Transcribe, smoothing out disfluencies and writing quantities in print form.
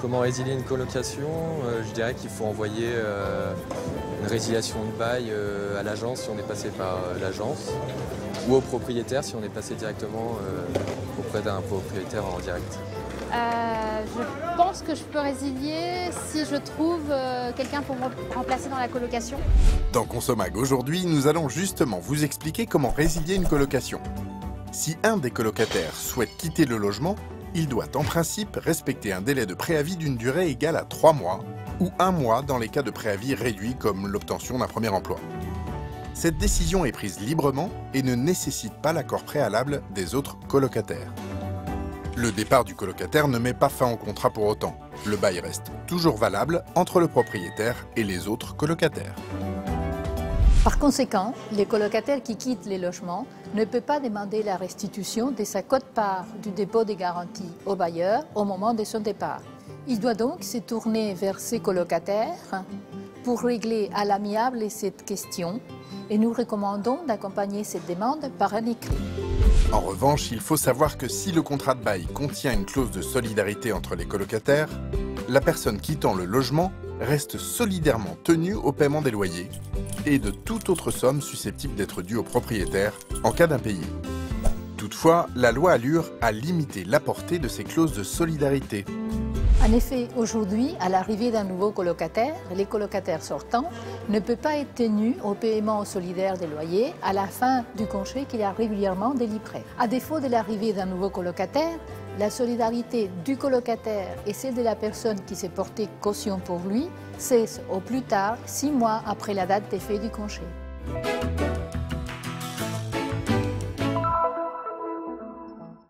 Comment résilier une colocation? Je dirais qu'il faut envoyer une résiliation de bail à l'agence si on est passé par l'agence, ou au propriétaire si on est passé directement auprès d'un propriétaire en direct. Je pense que je peux résilier si je trouve quelqu'un pour me remplacer dans la colocation. Dans Consom'Ag aujourd'hui, nous allons justement vous expliquer comment résilier une colocation. Si un des colocataires souhaite quitter le logement, il doit en principe respecter un délai de préavis d'une durée égale à 3 mois ou 1 mois dans les cas de préavis réduits comme l'obtention d'un premier emploi. Cette décision est prise librement et ne nécessite pas l'accord préalable des autres colocataires. Le départ du colocataire ne met pas fin au contrat pour autant. Le bail reste toujours valable entre le propriétaire et les autres colocataires. Par conséquent, les colocataires qui quittent les logements ne peuvent pas demander la restitution de sa quote-part du dépôt des garanties au bailleur au moment de son départ. Il doit donc se tourner vers ses colocataires pour régler à l'amiable cette question et nous recommandons d'accompagner cette demande par un écrit. En revanche, il faut savoir que si le contrat de bail contient une clause de solidarité entre les colocataires, la personne quittant le logement reste solidairement tenue au paiement des loyers et de toute autre somme susceptible d'être due au propriétaire en cas d'impayé. Toutefois, la loi Allure a limité la portée de ces clauses de solidarité. En effet, aujourd'hui, à l'arrivée d'un nouveau colocataire, les colocataires sortants ne peuvent pas être tenus au paiement solidaire des loyers à la fin du congé qu'il a régulièrement délivré. À défaut de l'arrivée d'un nouveau colocataire, la solidarité du colocataire et celle de la personne qui s'est portée caution pour lui cesse au plus tard 6 mois après la date d'effet du congé.